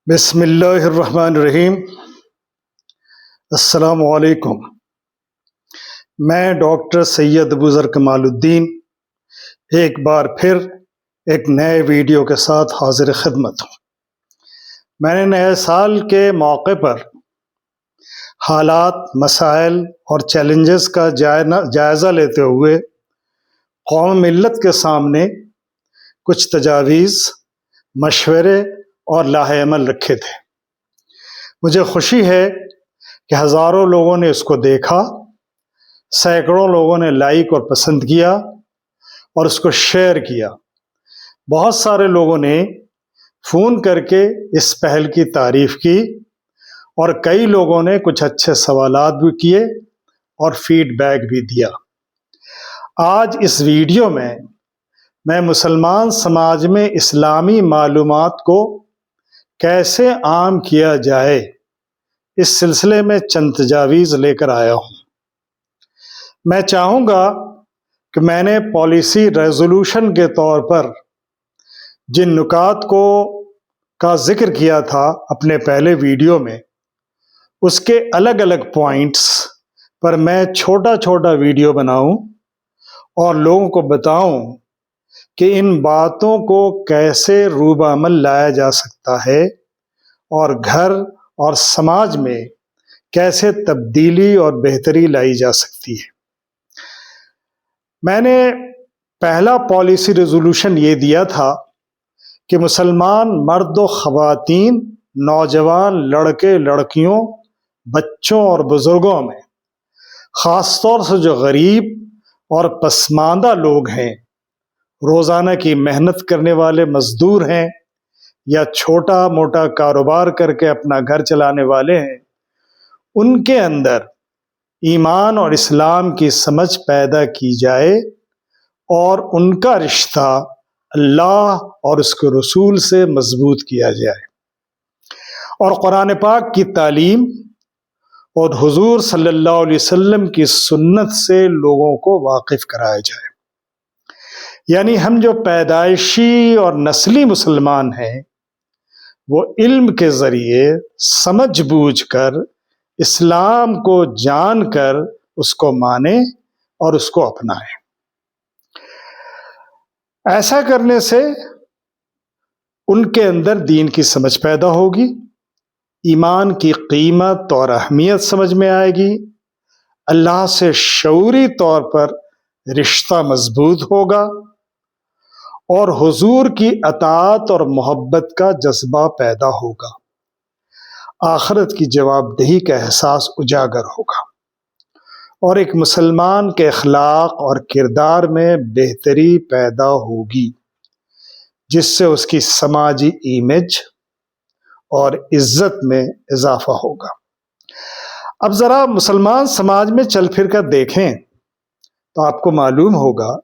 بسم اللہ الرحمن الرحیم۔ السلام علیکم۔ میں ڈاکٹر سید ابوذر کمال الدین ایک بار پھر ایک نئے ویڈیو کے ساتھ حاضر خدمت ہوں۔ میں نے نئے سال کے موقع پر حالات، مسائل اور چیلنجز کا جائزہ لیتے ہوئے قوم ملت کے سامنے کچھ تجاویز، مشورے اور لاہے عمل رکھے تھے۔ مجھے خوشی ہے کہ ہزاروں لوگوں نے اس کو دیکھا، سینکڑوں لوگوں نے لائک اور پسند کیا اور اس کو شیئر کیا۔ بہت سارے لوگوں نے فون کر کے اس پہل کی تعریف کی اور کئی لوگوں نے کچھ اچھے سوالات بھی کیے اور فیڈ بیک بھی دیا۔ آج اس ویڈیو میں مسلمان سماج میں اسلامی معلومات کو کیسے عام کیا جائے اس سلسلے میں چند تجاویز لے کر آیا ہوں۔ میں چاہوں گا کہ میں نے پالیسی ریزولوشن کے طور پر جن نکات کا ذکر کیا تھا اپنے پہلے ویڈیو میں، اس کے الگ الگ پوائنٹس پر میں چھوٹا چھوٹا ویڈیو بناؤں اور لوگوں کو بتاؤں کہ ان باتوں کو کیسے روبہ عمل لایا جا سکتا ہے اور گھر اور سماج میں کیسے تبدیلی اور بہتری لائی جا سکتی ہے۔ میں نے پہلا پالیسی ریزولوشن یہ دیا تھا کہ مسلمان مرد و خواتین، نوجوان لڑکے لڑکیوں، بچوں اور بزرگوں میں خاص طور سے جو غریب اور پسماندہ لوگ ہیں، روزانہ کی محنت کرنے والے مزدور ہیں یا چھوٹا موٹا کاروبار کر کے اپنا گھر چلانے والے ہیں، ان کے اندر ایمان اور اسلام کی سمجھ پیدا کی جائے اور ان کا رشتہ اللہ اور اس کے رسول سے مضبوط کیا جائے اور قرآن پاک کی تعلیم اور حضور صلی اللہ علیہ وسلم کی سنت سے لوگوں کو واقف کرایا جائے۔ یعنی ہم جو پیدائشی اور نسلی مسلمان ہیں، وہ علم کے ذریعے سمجھ بوجھ کر اسلام کو جان کر اس کو مانیں اور اس کو اپنائیں۔ ایسا کرنے سے ان کے اندر دین کی سمجھ پیدا ہوگی، ایمان کی قیمت اور اہمیت سمجھ میں آئے گی، اللہ سے شعوری طور پر رشتہ مضبوط ہوگا اور حضور کی اطاعت اور محبت کا جذبہ پیدا ہوگا، آخرت کی جواب دہی کا احساس اجاگر ہوگا اور ایک مسلمان کے اخلاق اور کردار میں بہتری پیدا ہوگی، جس سے اس کی سماجی امیج اور عزت میں اضافہ ہوگا۔ اب ذرا مسلمان سماج میں چل پھر کر دیکھیں تو آپ کو معلوم ہوگا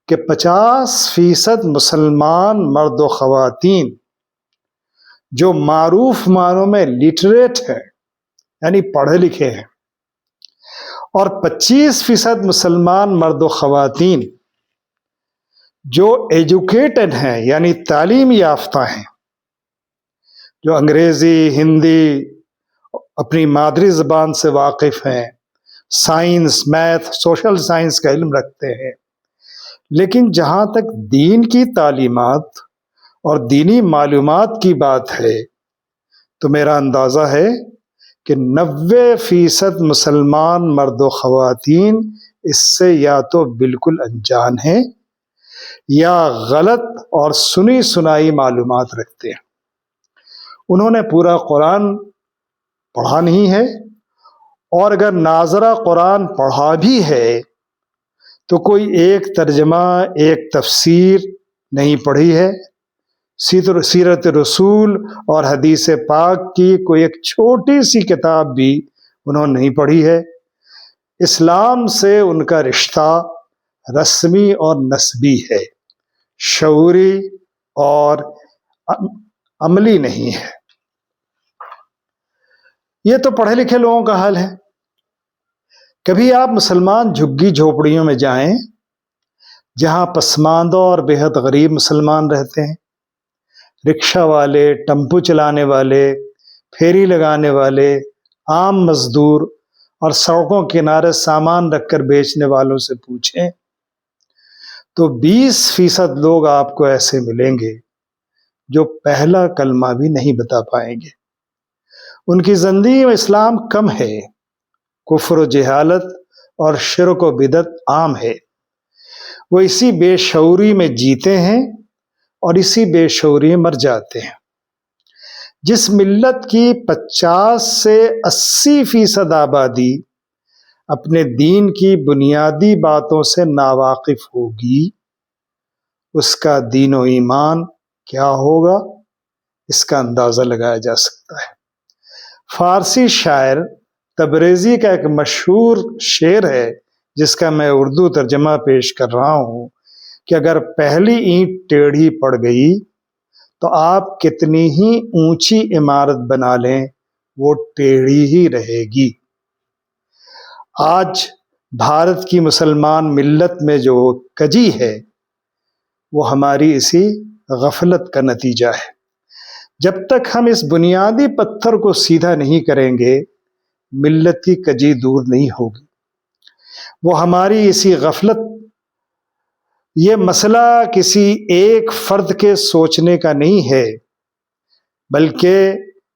کہ 50% مسلمان مرد و خواتین جو معروف معنوں میں لٹریٹ ہیں، یعنی پڑھے لکھے ہیں، اور 25% مسلمان مرد و خواتین جو ایجوکیٹڈ ہیں، یعنی تعلیم یافتہ ہیں، جو انگریزی، ہندی، اپنی مادری زبان سے واقف ہیں، سائنس، میتھ، سوشل سائنس کا علم رکھتے ہیں، لیکن جہاں تک دین کی تعلیمات اور دینی معلومات کی بات ہے تو میرا اندازہ ہے کہ 90% مسلمان مرد و خواتین اس سے یا تو بالکل انجان ہیں یا غلط اور سنی سنائی معلومات رکھتے ہیں۔ انہوں نے پورا قرآن پڑھا نہیں ہے، اور اگر ناظرہ قرآن پڑھا بھی ہے تو کوئی ایک ترجمہ، ایک تفسیر نہیں پڑھی ہے، سیرت رسول اور حدیث پاک کی کوئی ایک چھوٹی سی کتاب بھی انہوں نے نہیں پڑھی ہے۔ اسلام سے ان کا رشتہ رسمی اور نسبی ہے، شعوری اور عملی نہیں ہے۔ یہ تو پڑھے لکھے لوگوں کا حال ہے۔ کبھی آپ مسلمان جھگی جھوپڑیوں میں جائیں جہاں پسماندہ اور بے حد غریب مسلمان رہتے ہیں، رکشہ والے، ٹمپو چلانے والے، پھیری لگانے والے، عام مزدور اور سڑکوں کنارے سامان رکھ کر بیچنے والوں سے پوچھیں تو 20% لوگ آپ کو ایسے ملیں گے جو پہلا کلمہ بھی نہیں بتا پائیں گے۔ ان کی زندگی میں اسلام کم ہے، کفر و جہالت اور شرک و بدعت عام ہے۔ وہ اسی بے شعوری میں جیتے ہیں اور اسی بے شعوری میں مر جاتے ہیں۔ جس ملت کی 50 سے 80% آبادی اپنے دین کی بنیادی باتوں سے ناواقف ہوگی، اس کا دین و ایمان کیا ہوگا، اس کا اندازہ لگایا جا سکتا ہے۔ فارسی شاعر تبریزی کا ایک مشہور شعر ہے جس کا میں اردو ترجمہ پیش کر رہا ہوں کہ اگر پہلی اینٹ ٹیڑھی پڑ گئی تو آپ کتنی ہی اونچی عمارت بنا لیں وہ ٹیڑھی ہی رہے گی۔ آج بھارت کی مسلمان ملت میں جو کجی ہے وہ ہماری اسی غفلت کا نتیجہ ہے۔ جب تک ہم اس بنیادی پتھر کو سیدھا نہیں کریں گے، ملت کی کجی دور نہیں ہوگی۔ وہ ہماری اسی غفلت، یہ مسئلہ کسی ایک فرد کے سوچنے کا نہیں ہے بلکہ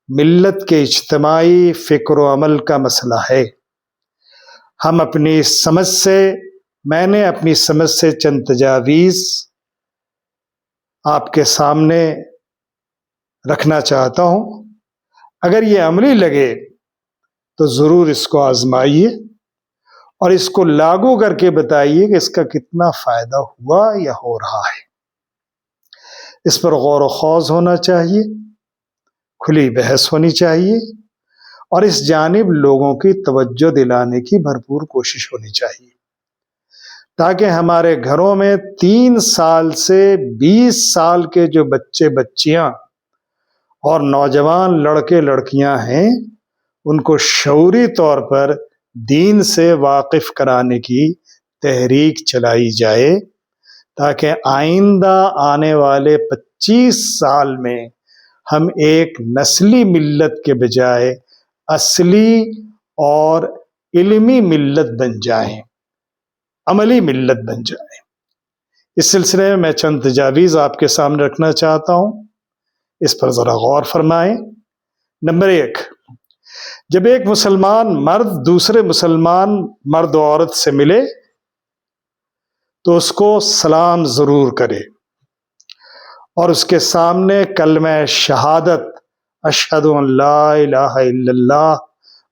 ملت کے اجتماعی فکر و عمل کا مسئلہ ہے۔ میں نے اپنی سمجھ سے چند تجاویز آپ کے سامنے رکھنا چاہتا ہوں۔ اگر یہ عملی لگے تو ضرور اس کو آزمائیے اور اس کو لاگو کر کے بتائیے کہ اس کا کتنا فائدہ ہوا یا ہو رہا ہے۔ اس پر غور و خوض ہونا چاہیے، کھلی بحث ہونی چاہیے اور اس جانب لوگوں کی توجہ دلانے کی بھرپور کوشش ہونی چاہیے تاکہ ہمارے گھروں میں 3 سال سے 20 سال کے جو بچے بچیاں اور نوجوان لڑکے لڑکیاں ہیں ان کو شعوری طور پر دین سے واقف کرانے کی تحریک چلائی جائے تاکہ آئندہ آنے والے 25 سال میں ہم ایک نسلی ملت کے بجائے اصلی اور علمی ملت بن جائیں، عملی ملت بن جائیں۔ اس سلسلے میں چند تجاویز آپ کے سامنے رکھنا چاہتا ہوں، اس پر ذرا غور فرمائیں۔ نمبر 1، جب ایک مسلمان مرد دوسرے مسلمان مرد و عورت سے ملے تو اس کو سلام ضرور کرے اور اس کے سامنے کلمہ شہادت اشہد ان لا الہ الا اللہ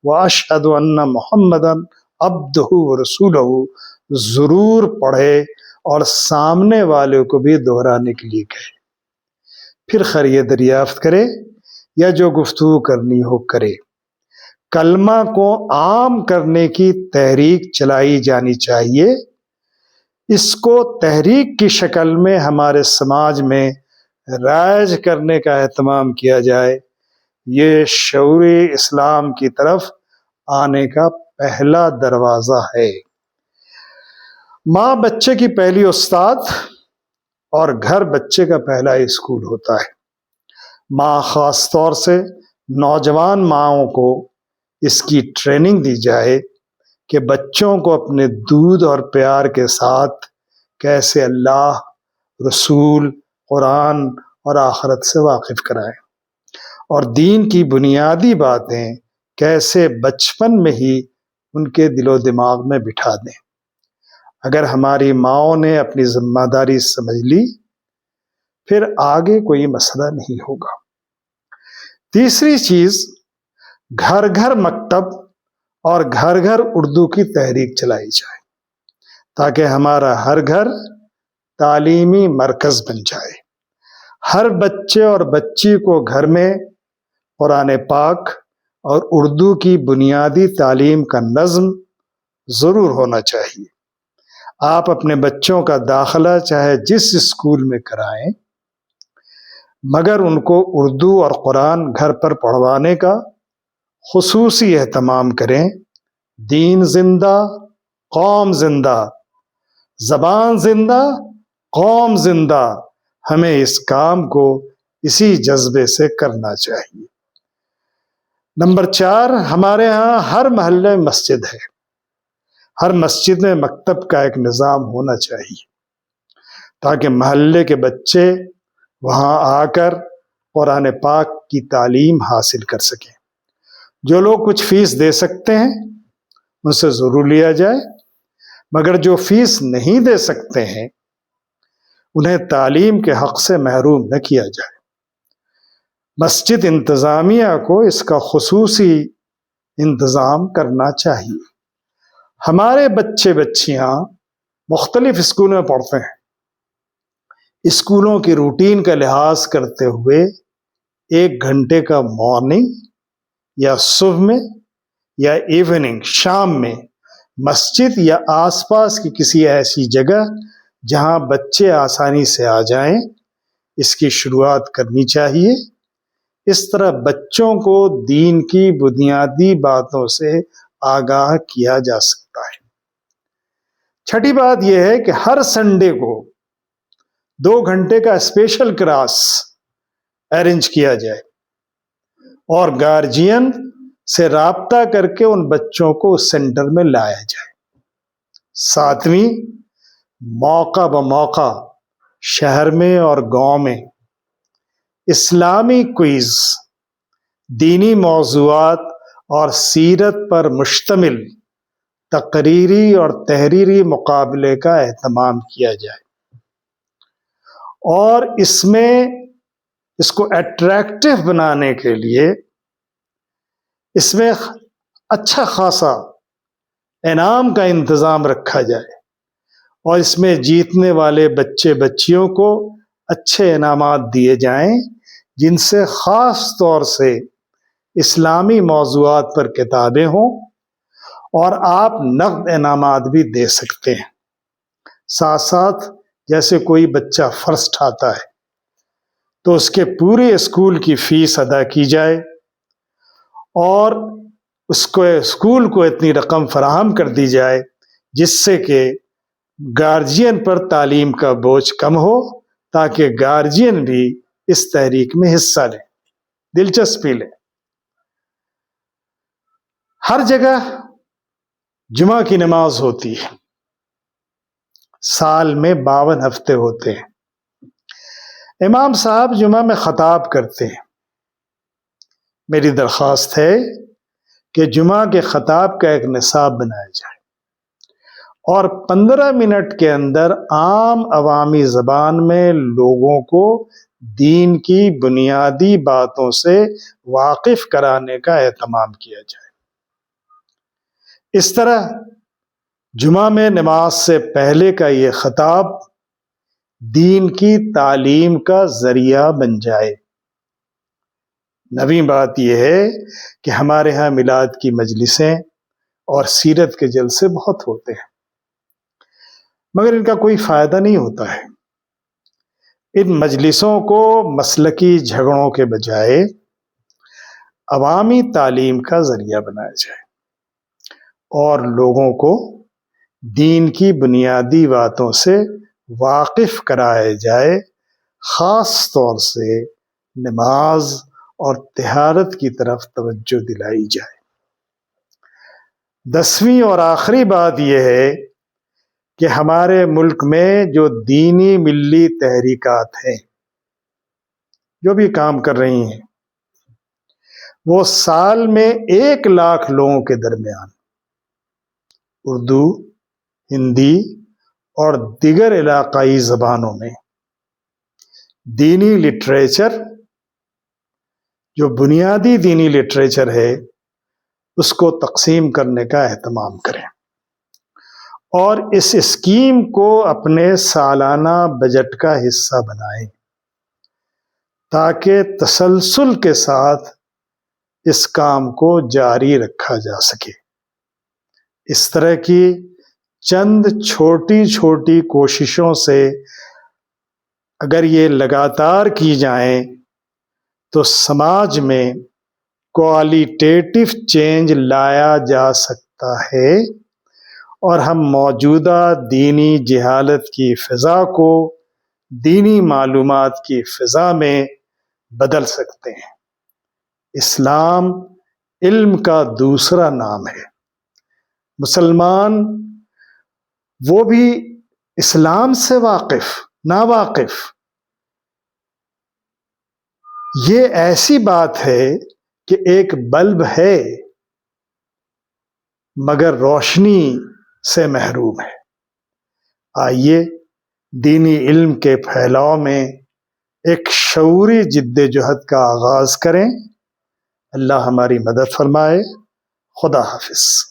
و اشہد ان محمدن عبدہ و رسولہ ضرور پڑھے اور سامنے والے کو بھی دہرانے کے لیے کہے، پھر خیریت دریافت کرے یا جو گفتگو کرنی ہو کرے۔ کلمہ کو عام کرنے کی تحریک چلائی جانی چاہیے۔ اس کو تحریک کی شکل میں ہمارے سماج میں رائج کرنے کا اہتمام کیا جائے، یہ شعوری اسلام کی طرف آنے کا پہلا دروازہ ہے۔ ماں بچے کی پہلی استاد اور گھر بچے کا پہلا اسکول ہوتا ہے۔ ماں خاص طور سے نوجوان ماؤں کو اس کی ٹریننگ دی جائے کہ بچوں کو اپنے دودھ اور پیار کے ساتھ کیسے اللہ، رسول، قرآن اور آخرت سے واقف کرائیں اور دین کی بنیادی باتیں کیسے بچپن میں ہی ان کے دل و دماغ میں بٹھا دیں۔ اگر ہماری ماؤں نے اپنی ذمہ داری سمجھ لی پھر آگے کوئی مسئلہ نہیں ہوگا۔ تیسری چیز، گھر گھر مکتب اور گھر گھر اردو کی تحریک چلائی جائے تاکہ ہمارا ہر گھر تعلیمی مرکز بن جائے۔ ہر بچے اور بچی کو گھر میں قرآن پاک اور اردو کی بنیادی تعلیم کا نظم ضرور ہونا چاہیے۔ آپ اپنے بچوں کا داخلہ چاہے جس اسکول میں کرائیں مگر ان کو اردو اور قرآن گھر پر پڑھوانے کا خصوصی اہتمام کریں۔ دین زندہ، قوم زندہ، زبان زندہ، قوم زندہ۔ ہمیں اس کام کو اسی جذبے سے کرنا چاہیے۔ نمبر 4، ہمارے ہاں ہر محلے میں مسجد ہے، ہر مسجد میں مکتب کا ایک نظام ہونا چاہیے تاکہ محلے کے بچے وہاں آ کر قرآن پاک کی تعلیم حاصل کر سکیں۔ جو لوگ کچھ فیس دے سکتے ہیں ان سے ضرور لیا جائے، مگر جو فیس نہیں دے سکتے ہیں انہیں تعلیم کے حق سے محروم نہ کیا جائے۔ مسجد انتظامیہ کو اس کا خصوصی انتظام کرنا چاہیے۔ ہمارے بچے بچیاں مختلف اسکولوں میں پڑھتے ہیں۔ اسکولوں کی روٹین کا لحاظ کرتے ہوئے 1 گھنٹے کا مارننگ یا صبح میں یا ایوننگ شام میں مسجد یا آس پاس کی کسی ایسی جگہ جہاں بچے آسانی سے آ جائیں اس کی شروعات کرنی چاہیے۔ اس طرح بچوں کو دین کی بنیادی باتوں سے آگاہ کیا جا سکتا ہے۔ چھٹی بات یہ ہے کہ ہر سنڈے کو 2 گھنٹے کا اسپیشل کلاس ارینج کیا جائے اور گارجین سے رابطہ کر کے ان بچوں کو اس سینٹر میں لایا جائے۔ 7ویں، موقع بموقع شہر میں اور گاؤں میں اسلامی کوئز، دینی موضوعات اور سیرت پر مشتمل تقریری اور تحریری مقابلے کا اہتمام کیا جائے اور اس کو اٹریکٹیو بنانے کے لیے اس میں اچھا خاصا انعام کا انتظام رکھا جائے اور اس میں جیتنے والے بچے بچیوں کو اچھے انعامات دیے جائیں جن سے خاص طور سے اسلامی موضوعات پر کتابیں ہوں، اور آپ نقد انعامات بھی دے سکتے ہیں۔ ساتھ ساتھ جیسے کوئی بچہ فرسٹ آتا ہے تو اس کے پورے اسکول کی فیس ادا کی جائے اور اس کو اسکول کو اتنی رقم فراہم کر دی جائے جس سے کہ گارجین پر تعلیم کا بوجھ کم ہو، تاکہ گارجین بھی اس تحریک میں حصہ لیں، دلچسپی لیں۔ ہر جگہ جمعہ کی نماز ہوتی ہے، سال میں 52 ہفتے ہوتے ہیں۔ امام صاحب جمعہ میں خطاب کرتے ہیں۔ میری درخواست ہے کہ جمعہ کے خطاب کا ایک نصاب بنایا جائے اور 15 منٹ کے اندر عام عوامی زبان میں لوگوں کو دین کی بنیادی باتوں سے واقف کرانے کا اہتمام کیا جائے۔ اس طرح جمعہ میں نماز سے پہلے کا یہ خطاب دین کی تعلیم کا ذریعہ بن جائے۔ نویں بات یہ ہے کہ ہمارے ہاں میلاد کی مجلسیں اور سیرت کے جلسے بہت ہوتے ہیں، مگر ان کا کوئی فائدہ نہیں ہوتا ہے۔ ان مجلسوں کو مسلکی جھگڑوں کے بجائے عوامی تعلیم کا ذریعہ بنایا جائے اور لوگوں کو دین کی بنیادی باتوں سے واقف کرایا جائے، خاص طور سے نماز اور طہارت کی طرف توجہ دلائی جائے۔ 10ویں اور آخری بات یہ ہے کہ ہمارے ملک میں جو دینی ملی تحریکات ہیں، جو بھی کام کر رہی ہیں، وہ سال میں 1 لاکھ لوگوں کے درمیان اردو، ہندی اور دیگر علاقائی زبانوں میں دینی لٹریچر، جو بنیادی دینی لٹریچر ہے، اس کو تقسیم کرنے کا اہتمام کریں اور اس اسکیم کو اپنے سالانہ بجٹ کا حصہ بنائیں تاکہ تسلسل کے ساتھ اس کام کو جاری رکھا جا سکے۔ اس طرح کی چند چھوٹی چھوٹی کوششوں سے اگر یہ لگاتار کی جائیں تو سماج میں کوالٹیٹیو چینج لایا جا سکتا ہے اور ہم موجودہ دینی جہالت کی فضا کو دینی معلومات کی فضا میں بدل سکتے ہیں۔ اسلام علم کا دوسرا نام ہے۔ مسلمان وہ بھی اسلام سے ناواقف، یہ ایسی بات ہے کہ ایک بلب ہے مگر روشنی سے محروم ہے۔ آئیے دینی علم کے پھیلاؤ میں ایک شعوری جدوجہد کا آغاز کریں۔ اللہ ہماری مدد فرمائے۔ خدا حافظ۔